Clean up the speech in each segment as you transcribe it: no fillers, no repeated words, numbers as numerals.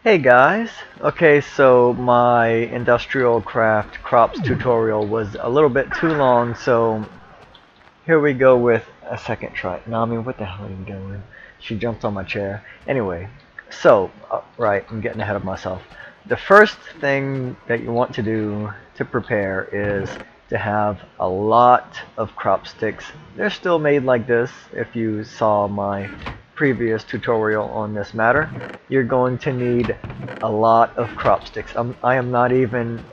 Hey guys, okay, so my industrial craft crops tutorial was a little bit too long, so here we go with a second try. Nami, what the hell are you doing? She jumped on my chair. Anyway, so, right, I'm getting ahead of myself. The first thing that you want to do to prepare is to have a lot of crop sticks. They're still made like this if you saw my previous tutorial on this matter. You're going to need a lot of crop sticks. I am not even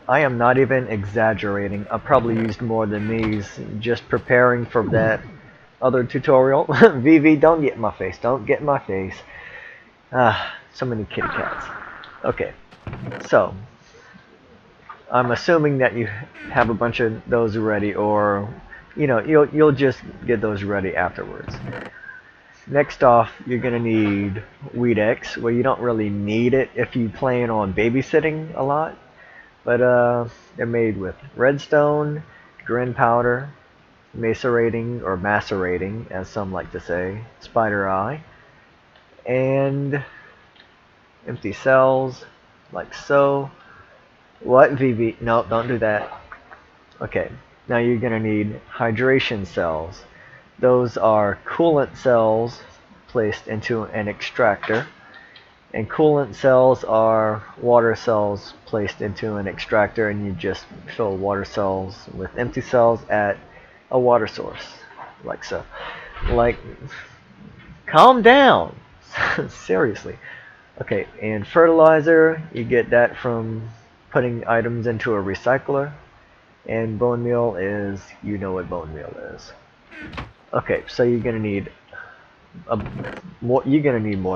exaggerating. I probably used more than these just preparing for that other tutorial. VV, don't get in my face. Don't get in my face. Ah, so many kitty cats. Okay, so I'm assuming that you have a bunch of those ready, or you'll just get those ready afterwards. Next off, you're going to need Weedex. Well, you don't really need it if you plan on babysitting a lot, but they're made with redstone, grin powder, macerating, or macerating, as some like to say, spider eye, and empty cells, like so. What, VV? No, don't do that. Okay, now you're going to need hydration cells. Those are coolant cells placed into an extractor, and coolant cells are water cells placed into an extractor, and you just fill water cells with empty cells at a water source, like so. Like, calm down. Seriously. Okay, and fertilizer, you get that from putting items into a recycler, and bone meal is, you know what bone meal is. Okay, so you're gonna need more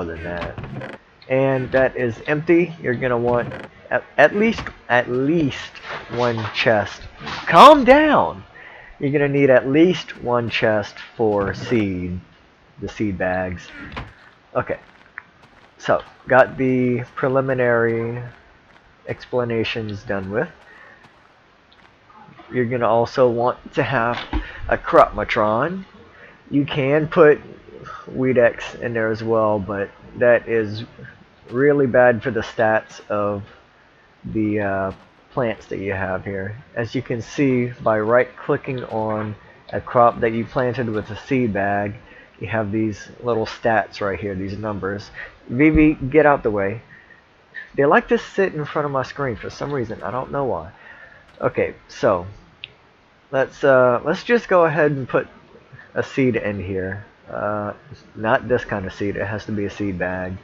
than that, and that is empty. You're gonna want at least one chest. Calm down. You're gonna need at least one chest for the seed bags. Okay, so got the preliminary explanations done with. You're gonna also want to have a Cropmatron. You can put Weedex in there as well, but that is really bad for the stats of the plants that you have here. As you can see by right-clicking on a crop that you planted with a seed bag, you have these little stats right here, these numbers. Vivi, get out the way. They like to sit in front of my screen for some reason. I don't know why. Okay, so let's just go ahead and put a seed in here. Not this kind of seed. It has to be a seed bag.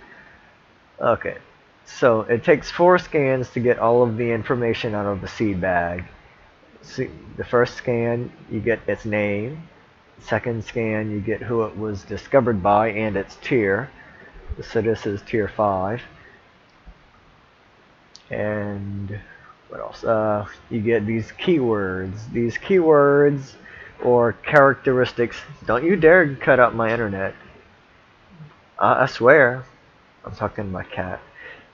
Okay, so it takes 4 scans to get all of the information out of the seed bag. See, the first scan, you get its name. Second scan, you get who it was discovered by and its tier. So this is tier 5. And what else? You get these keywords. These keywords or characteristics. Don't you dare cut out my internet. I swear. I'm talking to my cat.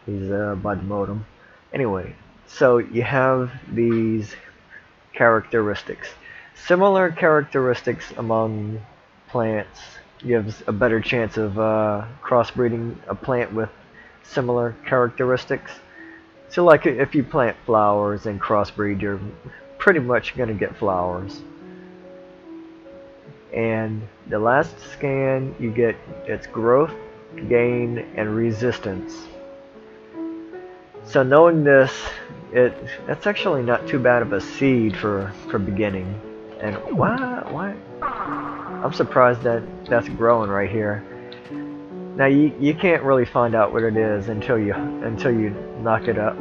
He's by the modem. Anyway, so you have these characteristics. Similar characteristics among plants gives a better chance of crossbreeding a plant with similar characteristics. So like if you plant flowers and crossbreed, you're pretty much going to get flowers. And the last scan, you get its growth, gain, and resistance. So knowing this, that's actually not too bad of a seed for beginning. And why? I'm surprised that that's growing right here. Now you can't really find out what it is until you knock it up.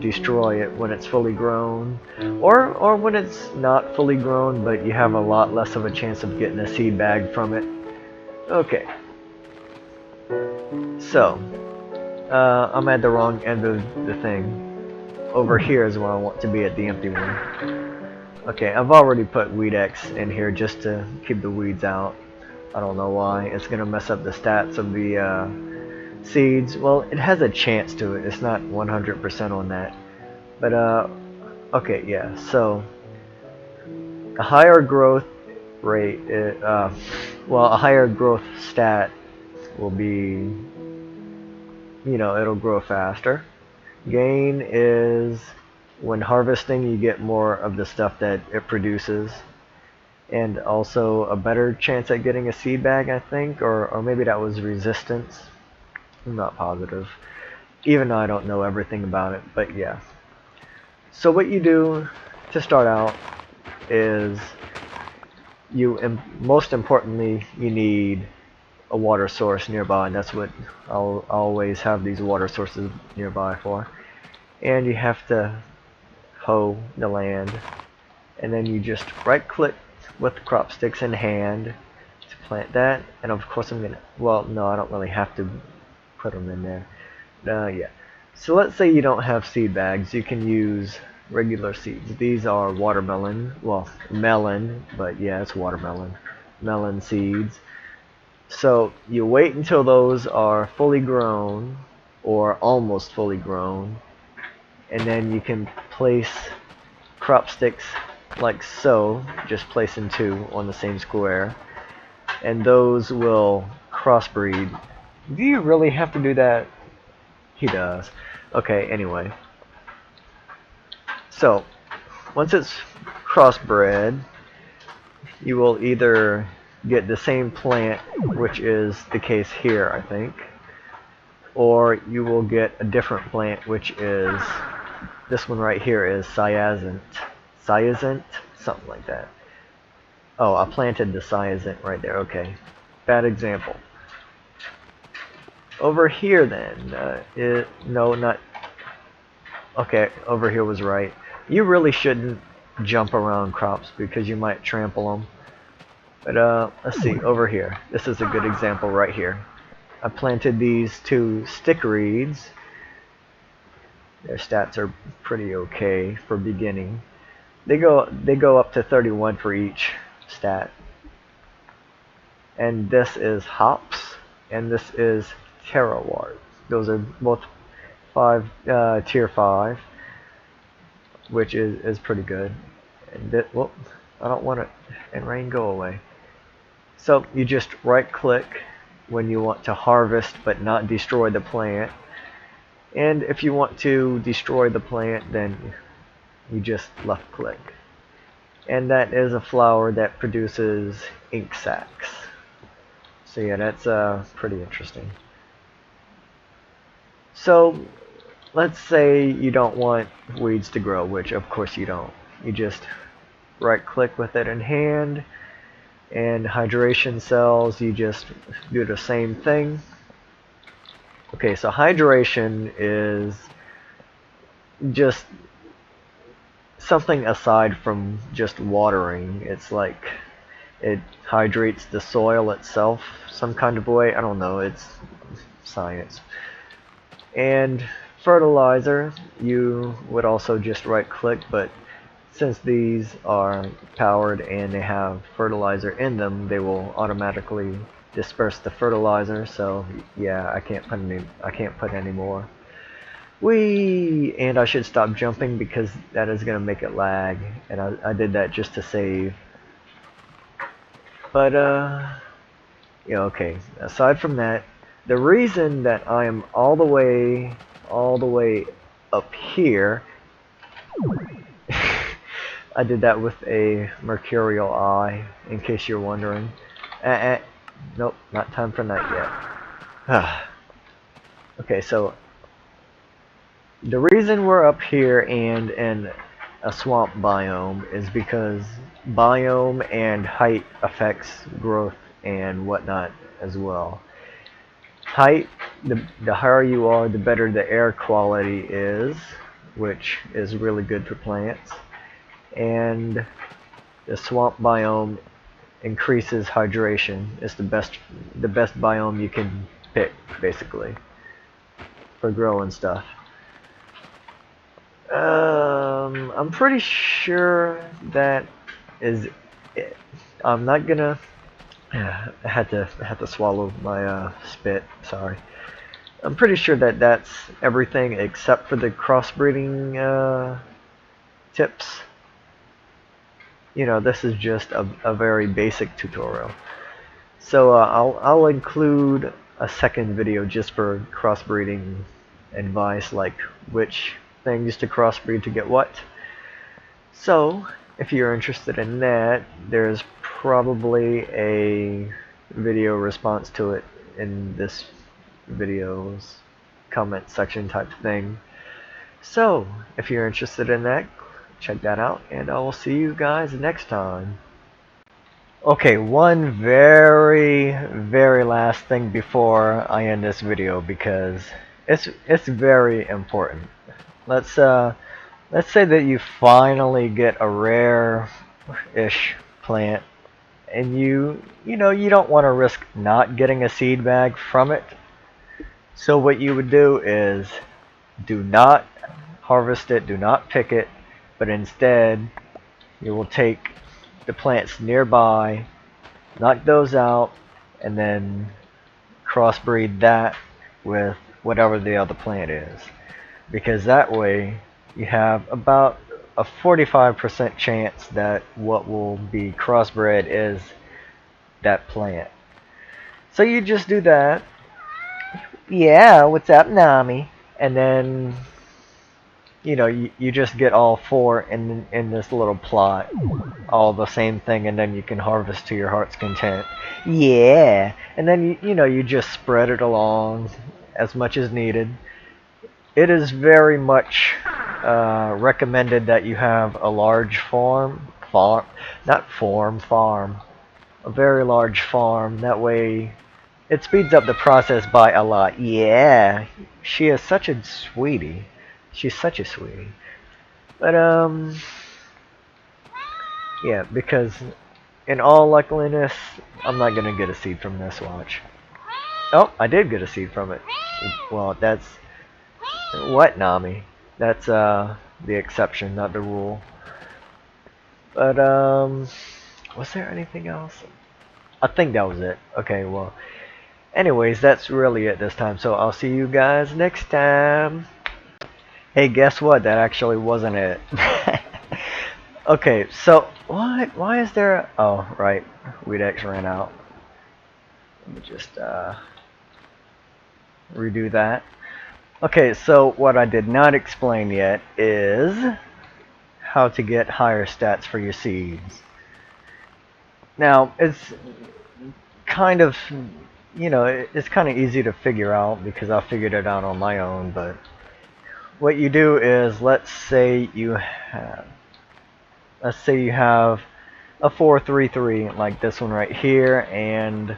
Destroy it when it's fully grown, or when it's not fully grown, but you have a lot less of a chance of getting a seed bag from it. Okay. So, I'm at the wrong end of the thing. Over here is where I want to be, at the empty one. Okay, I've already put Weedex in here just to keep the weeds out. I don't know why. It's gonna mess up the stats of the seeds. Well, it has a chance to it. It's not 100% on that. But okay, yeah. So a higher growth rate, a higher growth stat will be it'll grow faster. Gain is when harvesting you get more of the stuff that it produces, and also a better chance at getting a seed bag, I think, or maybe that was resistance. I'm not positive, even though I don't know everything about it, but yeah. So what you do to start out is most importantly you need a water source nearby, and that's what I'll always have these water sources nearby for. And you have to hoe the land, and then you just right click with the crop sticks in hand to plant that. And of course I'm gonna, well, no, I don't really have to put them in there. Yeah. So let's say you don't have seed bags, you can use regular seeds. These are watermelon, well, melon, but yeah, it's watermelon, melon seeds. So you wait until those are fully grown or almost fully grown, and then you can place crop sticks like so, just placing 2 on the same square, and those will crossbreed. Do you really have to do that? He does. Okay, anyway. So, once it's crossbred, you will either get the same plant, which is the case here, I think, or you will get a different plant, which is this one right here is Cyazant, something like that. Oh, I planted the Cyazant right there. Okay, bad example. Over here then, no, not, okay, over here was right. You really shouldn't jump around crops because you might trample them. But let's see, over here. This is a good example right here. I planted these 2 stick reeds. Their stats are pretty okay for beginning. They go up to 31 for each stat. And this is hops, and this is terrawort. Those are both tier 5, which is pretty good. And well, I don't want it, and rain, go away. So you just right click when you want to harvest but not destroy the plant, and if you want to destroy the plant, then you just left click, and that is a flower that produces ink sacs. So yeah, that's pretty interesting. So let's say you don't want weeds to grow, which of course you don't. You just right click with it in hand, and hydration cells, you just do the same thing. Okay, so hydration is just something aside from just watering. It's like it hydrates the soil itself some kind of way. I don't know, it's science. And fertilizer, you would also just right click, but since these are powered and they have fertilizer in them, they will automatically disperse the fertilizer. So yeah, I can't put any more. And I should stop jumping because that is gonna make it lag, and I did that just to save. But yeah, okay. Aside from that, the reason that I am all the way up here, I did that with a mercurial eye, in case you're wondering. Nope, not time for night yet. Okay, so the reason we're up here and in a swamp biome is because biome and height affects growth and whatnot as well. Height, the higher you are, the better the air quality is, which is really good for plants. And the swamp biome increases hydration. It's the best biome you can pick, basically, for growing stuff. I'm pretty sure that is it. I'm not gonna. I had to swallow my spit. Sorry. I'm pretty sure that that's everything except for the crossbreeding tips. This is just a very basic tutorial. So I'll include a second video just for crossbreeding advice, like which things to crossbreed to get what. So, if you're interested in that, there's probably a video response to it in this video's comment section type thing. So, if you're interested in that, check that out, and I will see you guys next time. Okay, one very last thing before I end this video, because it's very important. Let's say that you finally get a rare-ish plant, and you know you don't want to risk not getting a seed bag from it. So what you would do is do not harvest it, do not pick it, but instead you will take the plants nearby, knock those out, and then crossbreed that with whatever the other plant is. Because that way you have about a 45% chance that what will be crossbred is that plant. So you just do that. Yeah, what's up, Nami? And then you know, you just get all four in this little plot, all the same thing, and then you can harvest to your heart's content. Yeah, and then you know you just spread it along as much as needed. It is very much recommended that you have a large farm, a very large farm. That way, it speeds up the process by a lot. Yeah, she is such a sweetie. She's such a sweetie. But, yeah, because in all likeliness, I'm not going to get a seed from this, watch. Oh, I did get a seed from it. Well, that's... What, Nami? That's, the exception, not the rule. But, was there anything else? I think that was it. Okay, well, anyways, that's really it this time. So I'll see you guys next time. Hey, guess what? That actually wasn't it. Okay, so what? Why is there? Oh, right. Weedex ran out. Let me just redo that. Okay, so what I did not explain yet is how to get higher stats for your seeds. Now, it's kind of, you know, it's kind of easy to figure out because I figured it out on my own, but what you do is, let's say you have a 4-3-3 like this one right here, and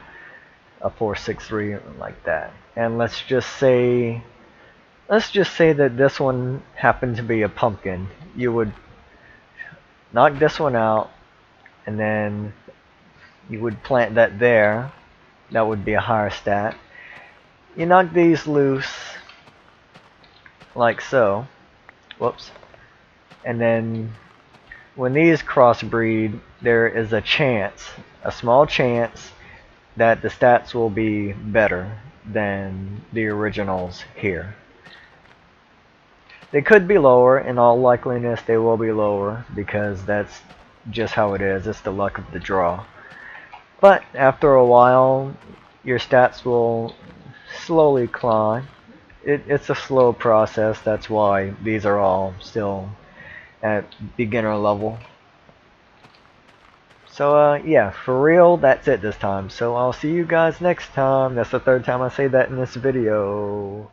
a 4-6-3 like that. And let's just say that this one happened to be a pumpkin. You would knock this one out, and then you would plant that there. That would be a higher stat. You knock these loose like so. Whoops. And then when these crossbreed, there is a chance, a small chance, that the stats will be better than the originals here. They could be lower. In all likeliness, they will be lower because that's just how it is. It's the luck of the draw. But after a while, your stats will slowly climb. It's a slow process. That's why these are all still at beginner level. So yeah, for real, that's it this time. So I'll see you guys next time. That's the third time I say that in this video.